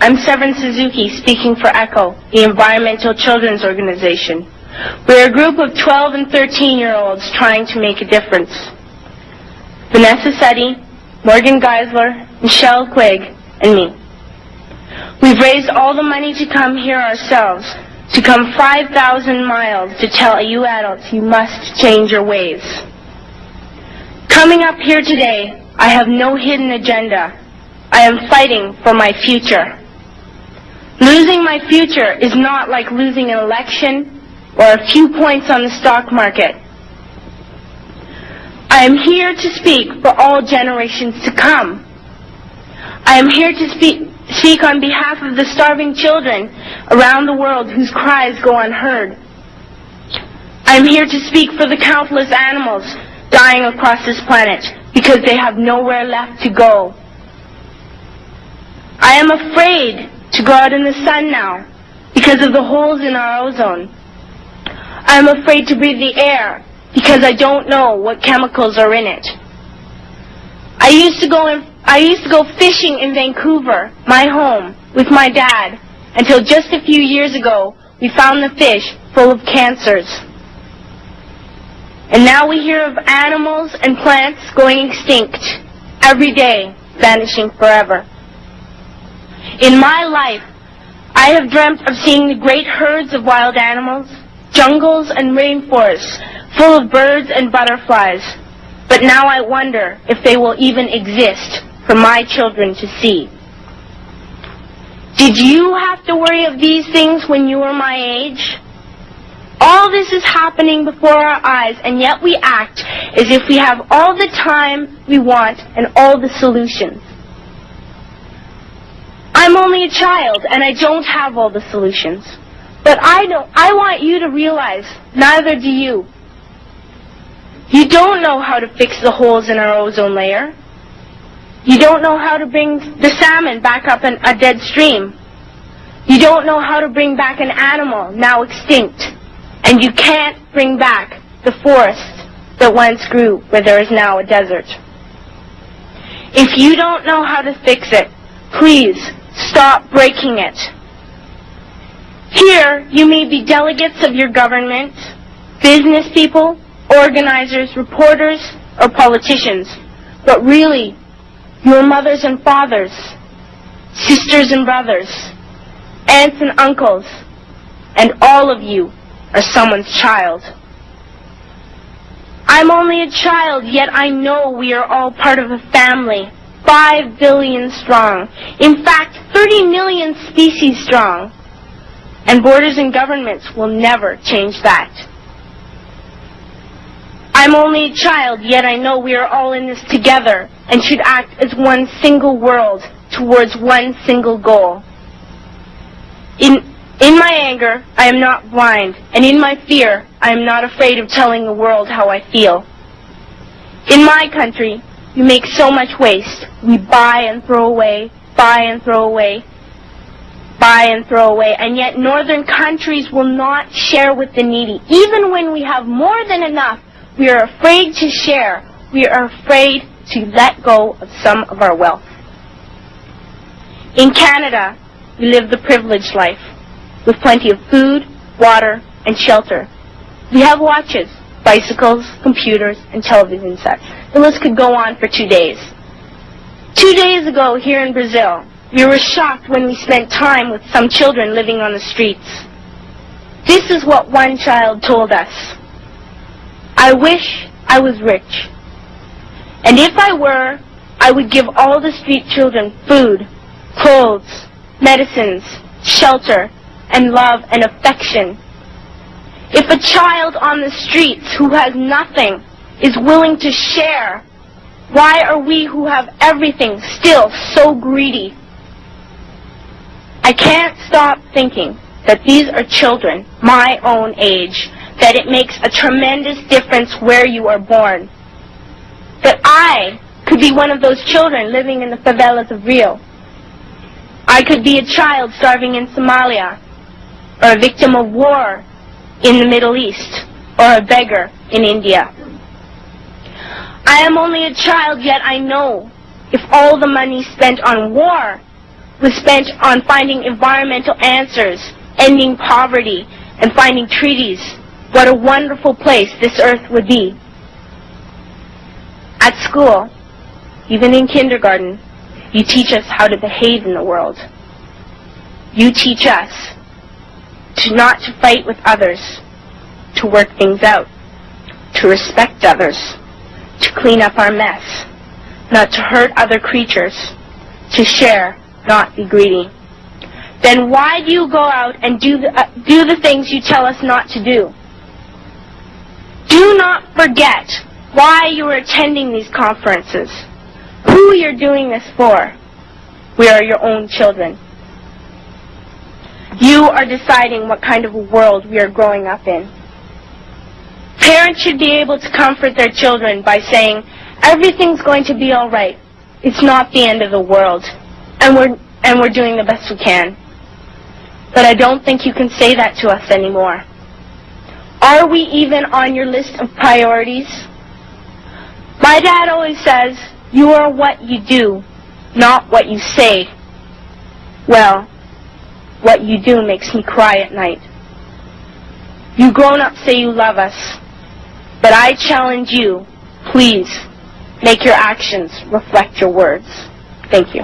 I'm Severin Suzuki, speaking for ECHO, the Environmental Children's Organization. We're a group of 12 and 13-year-olds trying to make a difference. Vanessa Seti, Morgan Geisler, Michelle Quigg, and me. We've raised all the money to come here ourselves, to come 5,000 miles to tell you adults you must change your ways. Coming up here today, I have no hidden agenda. I am fighting for my future. Losing my future is not like losing an election or a few points on the stock market. I am here to speak for all generations to come. I am here to speak on behalf of the starving children around the world whose cries go unheard. I am here to speak for the countless animals dying across this planet because they have nowhere left to go. I am afraid to go out in the sun now because of the holes in our ozone. I am afraid to breathe the air because I don't know what chemicals are in it. I used to go fishing in Vancouver, my home, with my dad, until just a few years ago we found the fish full of cancers. And now we hear of animals and plants going extinct every day, vanishing forever. In my life, I have dreamt of seeing the great herds of wild animals, jungles and rainforests full of birds and butterflies. But now I wonder if they will even exist for my children to see. Did you have to worry of these things when you were my age? All this is happening before our eyes, and yet we act as if we have all the time we want and all the solutions. I'm only a child, and I don't have all the solutions. But I want you to realize, neither do you. You don't know how to fix the holes in our ozone layer. You don't know how to bring the salmon back up in a dead stream. You don't know how to bring back an animal now extinct. And you can't bring back the forest that once grew where there is now a desert. If you don't know how to fix it, please stop breaking it. Here, you may be delegates of your government, business people, organizers, reporters, or politicians, but really, your mothers and fathers, sisters and brothers, aunts and uncles, and all of you are someone's child. I'm only a child, yet I know we are all part of a family, 5 billion strong. In fact, 30 million species strong. And borders and governments will never change that. I'm only a child, yet I know we are all in this together and should act as one single world towards one single goal. In my anger, I am not blind, and in my fear, I am not afraid of telling the world how I feel. In my country, we make so much waste. We buy and throw away, buy and throw away, buy and throw away, and yet northern countries will not share with the needy. Even when we have more than enough, we are afraid to share. We are afraid to let go of some of our wealth. In Canada, we live the privileged life, with plenty of food, water, and shelter. We have watches, bicycles, computers, and television sets. The list could go on for 2 days. 2 days ago, here in Brazil, we were shocked when we spent time with some children living on the streets. This is what one child told us. I wish I was rich. And if I were, I would give all the street children food, clothes, medicines, shelter, and love and affection. If a child on the streets who has nothing is willing to share, why are we who have everything still so greedy? I can't stop thinking that these are children my own age, that it makes a tremendous difference where you are born. That I could be one of those children living in the favelas of Rio. I could be a child starving in Somalia, or a victim of war in the Middle East, or a beggar in India. I am only a child, yet I know if all the money spent on war was spent on finding environmental answers, ending poverty, and finding treaties, what a wonderful place this earth would be. At school, even in kindergarten, you teach us how to behave in the world. You teach us not to fight with others, to work things out, to respect others, to clean up our mess, not to hurt other creatures, to share, not be greedy. Then why do you go out and do the things you tell us not to do? Do not forget why you are attending these conferences, who you're doing this for. We are your own children. You are deciding what kind of a world we are growing up in. Parents should be able to comfort their children by saying, everything's going to be all right. It's not the end of the world, and we're doing the best we can. But I don't think you can say that to us anymore. Are we even on your list of priorities? My dad always says, you are what you do, not what you say. Well, what you do makes me cry at night. You grown-ups say you love us, but I challenge you, please, make your actions reflect your words. Thank you.